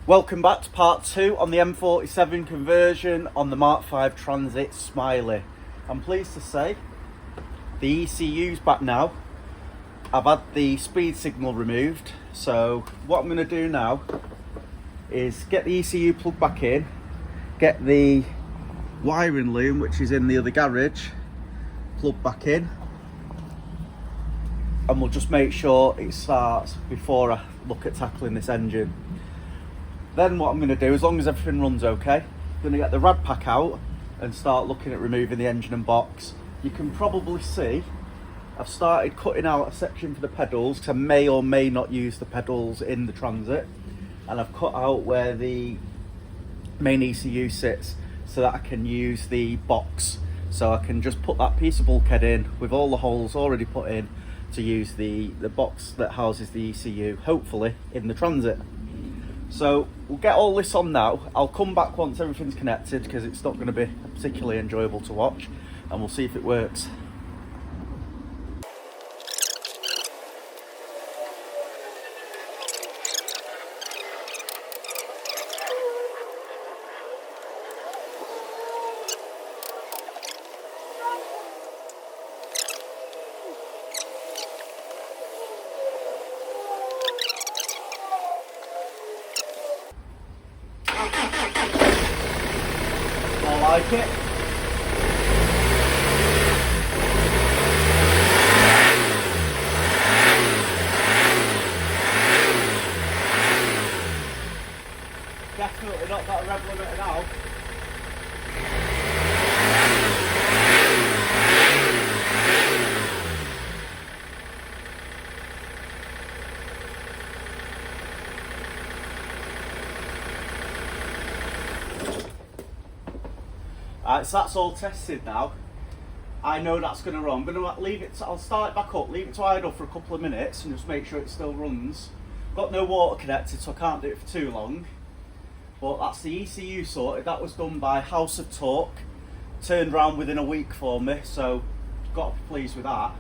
Welcome back to part 2 on the M47 conversion on the Mark 5 Transit Smiley. I'm pleased to say the ECU's back now. I've had the speed signal removed, so what I'm going to do now is get the ECU plugged back in, get the wiring loom, which is in the other garage, plugged back in, and we'll just make sure it starts before I look at tackling this engine. Then what I'm going to do, as long as everything runs okay, I'm going to get the rad pack out and start looking at removing the engine and box. You can probably see I've started cutting out a section for the pedals, because I may or may not use the pedals in the Transit, and I've cut out where the main ECU sits so that I can use the box, so I can just put that piece of bulkhead in with all the holes already put in to use the box that houses the ECU, hopefully in the Transit. So we'll get all this on now. I'll come back once everything's connected, because it's not going to be particularly enjoyable to watch, and we'll see if it works. I like it. Definitely not got a rev limiter now. So that's all tested now. I know that's going to run. I'm going to leave it. I'll start it back up, leave it to idle for a couple of minutes, and just make sure it still runs. Got no water connected, so I can't do it for too long. But that's the ECU sorted. That was done by House of Torque. Turned around within a week for me, so got to be pleased with that.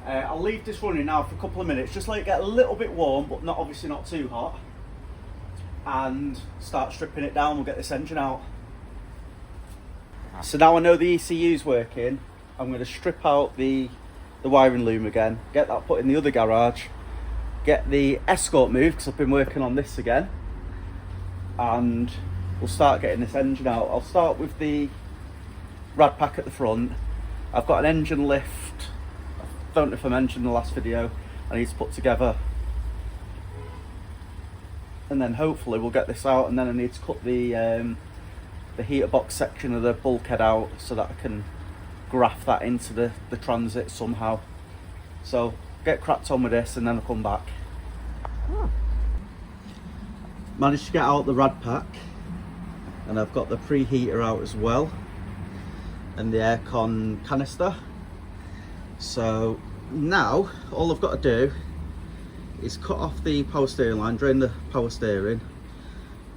I'll leave this running now for a couple of minutes, just let it get a little bit warm, but obviously not too hot, and start stripping it down. We'll get this engine out. So now I know the ECU's working, I'm going to strip out the wiring loom again, get that put in the other garage, get the escort moved, because I've been working on this again, and we'll start getting this engine out. I'll start with the rad pack at the front. I've got an engine lift, I don't know if I mentioned in the last video, I need to put together, and then hopefully we'll get this out, and then I need to cut the heater box section of the bulkhead out so that I can graft that into the Transit somehow. So get cracked on with this and then I'll come back. Managed to get out the rad pack, and I've got the preheater out as well, and the aircon canister. So now all I've got to do is cut off the power steering line, drain the power steering.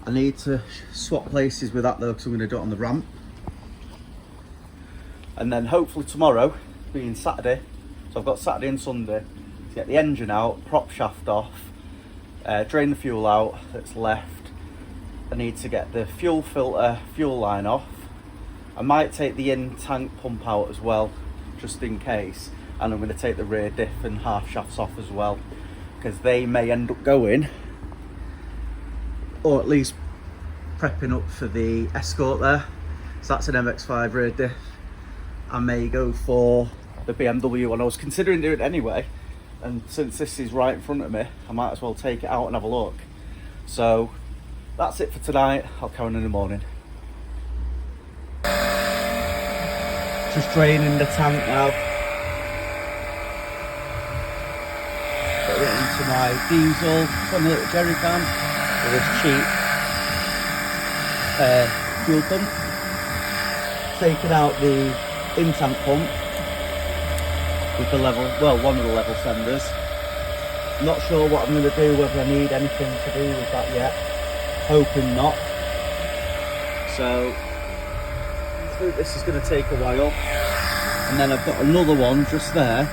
I need to swap places with that though, because I'm going to do it on the ramp. And then hopefully tomorrow, being Saturday, so I've got Saturday and Sunday, to get the engine out, prop shaft off, drain the fuel out that's left. I need to get the fuel filter, fuel line off. I might take the in-tank pump out as well, just in case. And I'm going to take the rear diff and half shafts off as well, because they may end up going, or at least prepping up for the Escort there. So that's an MX-5 rear diff. I may go for the BMW one. I was considering doing it anyway, and since this is right in front of me, I might as well take it out and have a look. So that's it for tonight. I'll carry on in the morning. Just draining the tank now. Put it into my diesel, put a little jerry can with this cheap fuel pump. Taking out the in-tank pump with the level, well, one of the level senders. Not sure what I'm going to do, whether I need anything to do with that yet. Hoping not. So I think this is going to take a while. And then I've got another one just there,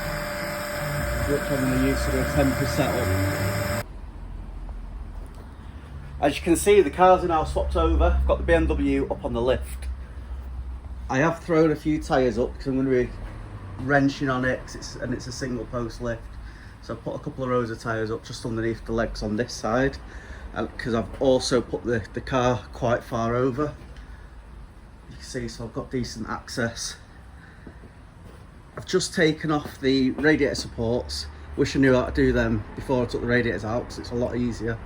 which I'm going to use for a temporary setup. As you can see, the cars are now swapped over. I've got the BMW up on the lift. I have thrown a few tyres up because I'm going to be wrenching on it, and it's a single post lift. So I've put a couple of rows of tyres up just underneath the legs on this side, because I've also put the car quite far over. You can see, so I've got decent access. I've just taken off the radiator supports. Wish I knew how to do them before I took the radiators out, because it's a lot easier.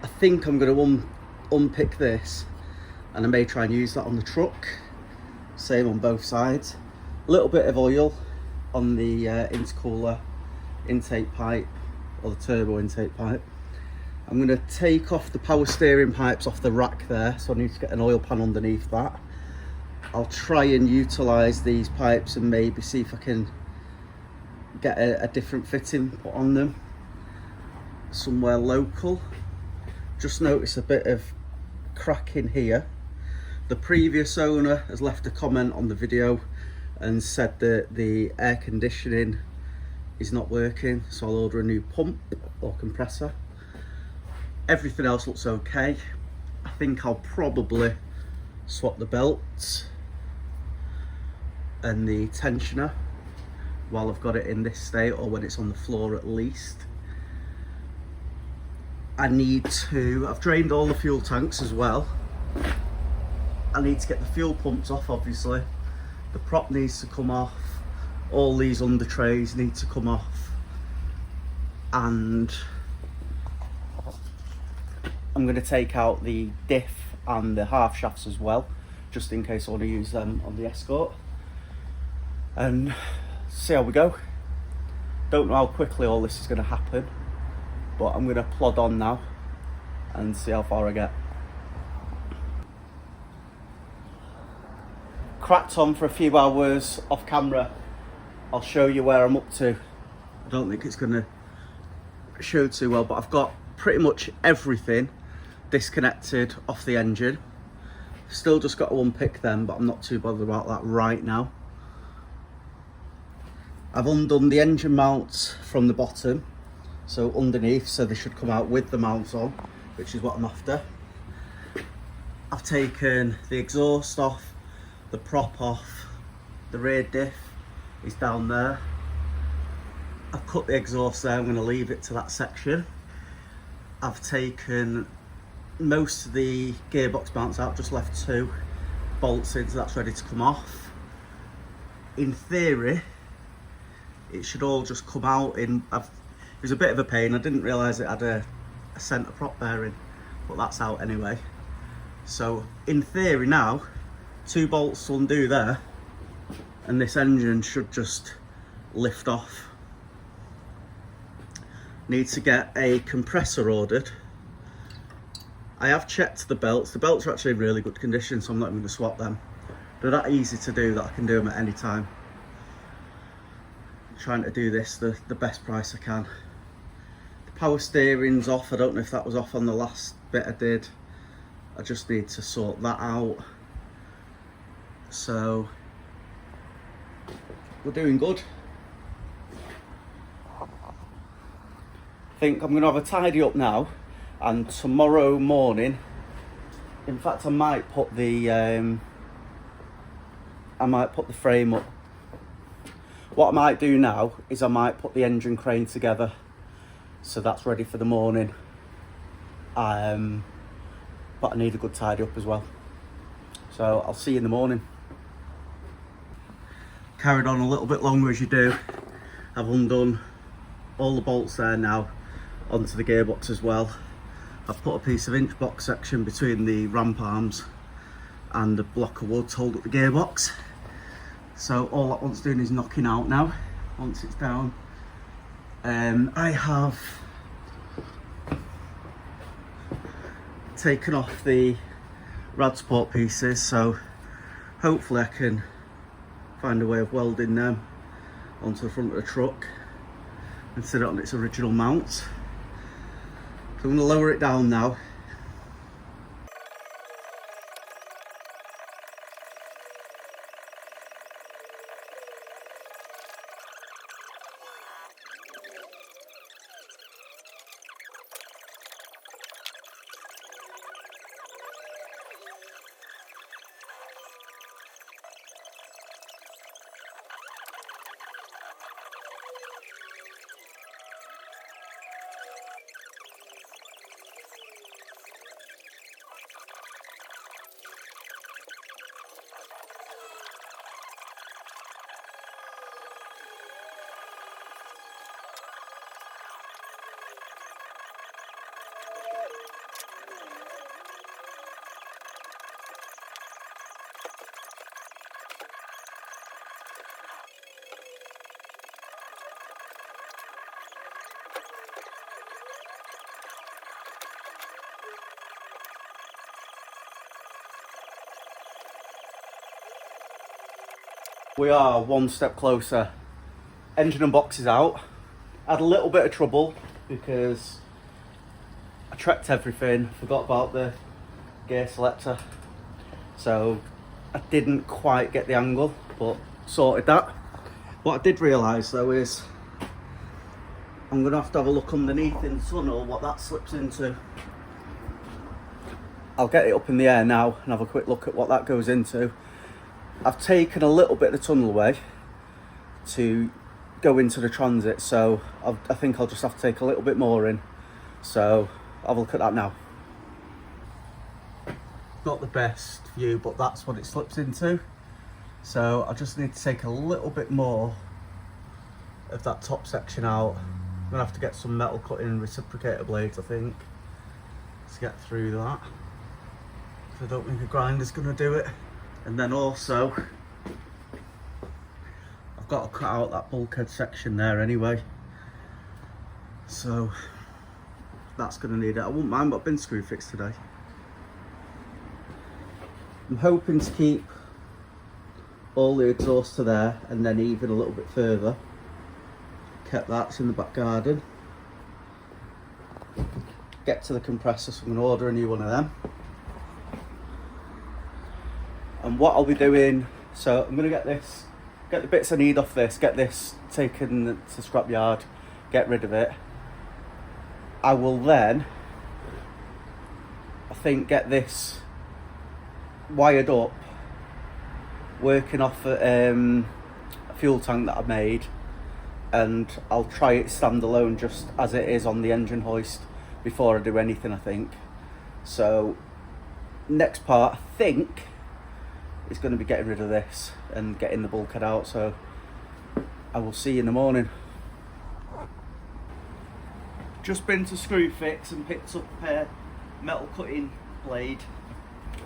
I think I'm going to unpick this, and I may try and use that on the truck. Same on both sides. A little bit of oil on the intercooler intake pipe, or the turbo intake pipe. I'm going to take off the power steering pipes off the rack there, so I need to get an oil pan underneath that. I'll try and utilise these pipes and maybe see if I can get a different fitting put on them somewhere local. Just notice a bit of cracking here. The previous owner has left a comment on the video and said that the air conditioning is not working, so I'll order a new pump or compressor. Everything else looks okay. I think I'll probably swap the belts and the tensioner while I've got it in this state, or when it's on the floor at least. I've drained all the fuel tanks as well. I need to get the fuel pumps off, obviously. The prop needs to come off. All these under trays need to come off. And I'm going to take out the diff and the half shafts as well, just in case I want to use them on the Escort. And see how we go. Don't know how quickly all this is going to happen, but I'm going to plod on now and see how far I get. Cracked on for a few hours off camera. I'll show you where I'm up to. I don't think it's going to show too well, but I've got pretty much everything disconnected off the engine. Still just got to unpick them, but I'm not too bothered about that right now. I've undone the engine mounts from the bottom, so underneath, so they should come out with the mounts on, which is what I'm after. I've taken the exhaust off, the prop off, the rear diff is down there. I've cut the exhaust there, I'm going to leave it to that section. I've taken most of the gearbox mounts out, just left 2 bolts in, so that's ready to come off. In theory, it should all just come out in. It was a bit of a pain, I didn't realise it had a centre prop bearing, but that's out anyway. So in theory now, 2 bolts to undo there, and this engine should just lift off. Need to get a compressor ordered. I have checked the belts are actually in really good condition, so I'm not going to swap them. They're that easy to do that I can do them at any time. I'm trying to do this the best price I can. The power steering's off. I don't know if that was off on the last bit I did. I just need to sort that out. So we're doing good. I think I'm going to have a tidy up now, and tomorrow morning, in fact I might put the frame up. What I might do now is I might put the engine crane together, so that's ready for the morning. But I need a good tidy up as well. So I'll see you in the morning. Carried on a little bit longer as you do. I've undone all the bolts there now onto the gearbox as well. I've put a piece of inch box section between the ramp arms and a block of wood to hold up the gearbox. So all that wants doing is knocking out now, once it's down. I have taken off the rad support pieces, so hopefully I can find a way of welding them onto the front of the truck and set it on its original mount. So I'm going to lower it down now. We are one step closer. Engine and box is out. I had a little bit of trouble because I tracked everything, forgot about the gear selector. So I didn't quite get the angle, but sorted that. What I did realise though is I'm going to have a look underneath in the tunnel what that slips into. I'll get it up in the air now and have a quick look at what that goes into. I've taken a little bit of the tunnel away to go into the transit, so I think I'll just have to take a little bit more in. So I'll have a look at that now. Not the best view, but that's what it slips into. So I just need to take a little bit more of that top section out. I'm gonna have to get some metal cutting reciprocator blades, I think, to get through that. I don't think a grinder's gonna do it. And then also, I've got to cut out that bulkhead section there anyway. So that's gonna need it. I wouldn't mind, but I've been screw fixed today. I'm hoping to keep all the exhaust to there and then even a little bit further. Kept that in the back garden. Get to the compressor, so I'm going to order a new one of them. And what I'll be doing, so I'm going to get the bits I need off this, get this taken to scrapyard, get rid of it. I will then, I think, get this wired up, working off a fuel tank that I made, and I'll try it standalone just as it is on the engine hoist before I do anything, I think. So next part, I think, is going to be getting rid of this and getting the bulkhead out, so I will see you in the morning. Just been to Screw Fix and picked up a metal cutting blade.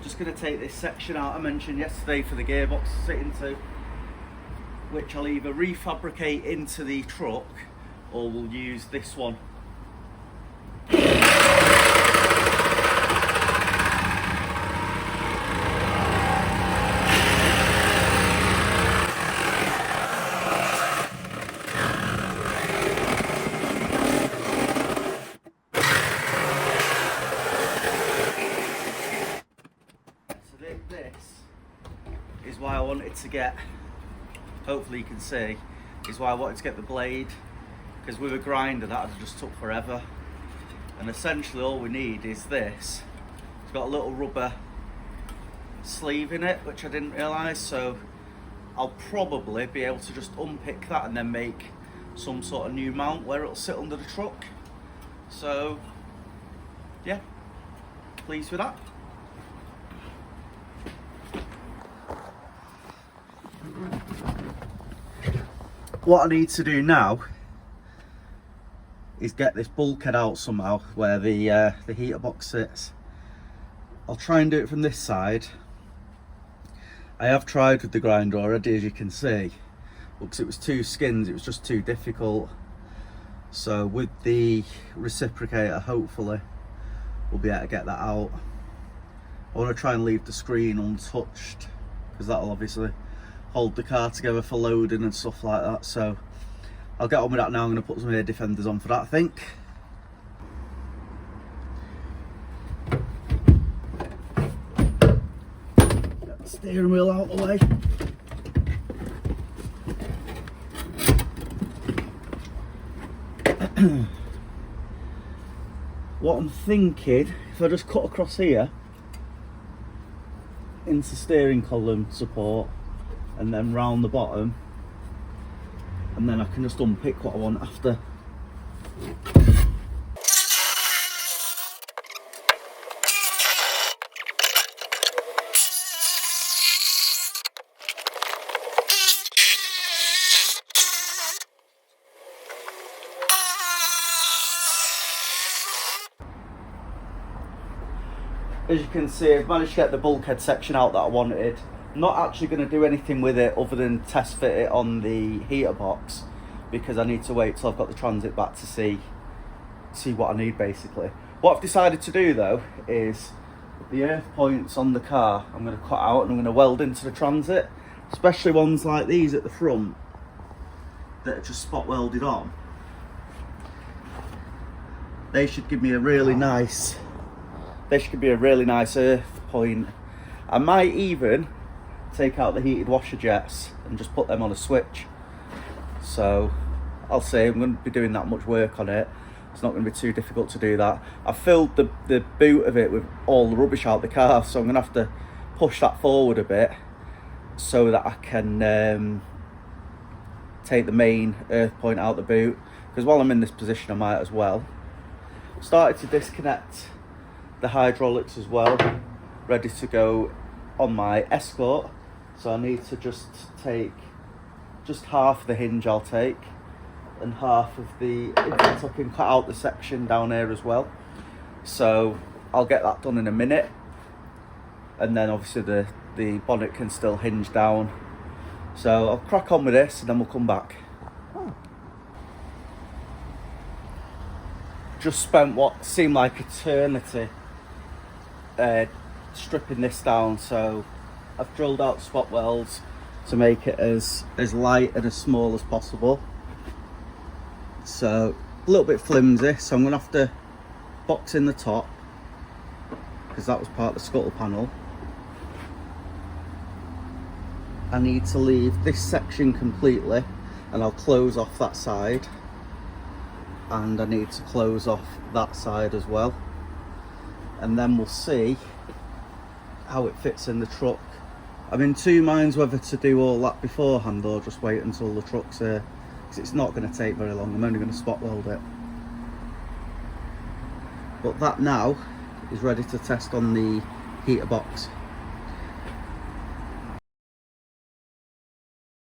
Just going to take this section out I mentioned yesterday for the gearbox to sit into, which I'll either refabricate into the truck or we'll use this one. Is why I wanted to get, hopefully you can see, is why I wanted to get the blade, because with a grinder that would have just took forever. And essentially all we need is this. It's got a little rubber sleeve in it, which I didn't realise, so I'll probably be able to just unpick that and then make some sort of new mount where it'll sit under the truck. So yeah, pleased with that. What I need to do now is get this bulkhead out somehow where the heater box sits. I'll try and do it from this side. I have tried with the grinder already, as you can see, because it was two skins, it was just too difficult. So with the reciprocator, hopefully we'll be able to get that out. I want to try and leave the screen untouched, because that'll obviously hold the car together for loading and stuff like that. So I'll get on with that now. I'm going to put some air defenders on for that, I think. Get the steering wheel out of the way. What I'm thinking, if I just cut across here into steering column support and then round the bottom, and then I can just unpick what I want after. As you can see, I've managed to get the bulkhead section out that I wanted. I'm not actually going to do anything with it other than test fit it on the heater box, because I need to wait till I've got the transit back to see what I need basically. What I've decided to do though is the earth points on the car I'm going to cut out and I'm going to weld into the transit. especially ones like these at the front that are just spot welded on. They should give me a really nice earth point. I might even take out the heated washer jets and just put them on a switch. So I'll see. I'm going to be doing that much work on it. It's not going to be too difficult to do that. I filled the boot of it with all the rubbish out the car, so I'm going to have to push that forward a bit so that I can take the main earth point out the boot, because while I'm in this position I might as well. Started to disconnect the hydraulics as well, ready to go on my Escort. So I need to just take half the hinge, I'll take, and half of the, in fact I can cut out the section down here as well. So I'll get that done in a minute, and then obviously the bonnet can still hinge down. So I'll crack on with this and then we'll come back. Just spent what seemed like eternity stripping this down, so I've drilled out spot welds to make it as light and as small as possible. So a little bit flimsy, so I'm going to have to box in the top because that was part of the scuttle panel. I need to leave this section completely and I'll close off that side, and I need to close off that side as well, and then we'll see how it fits in the truck. I'm in two minds whether to do all that beforehand or just wait until the truck's here, because it's not going to take very long. I'm only going to spot weld it. But that now is ready to test on the heater box.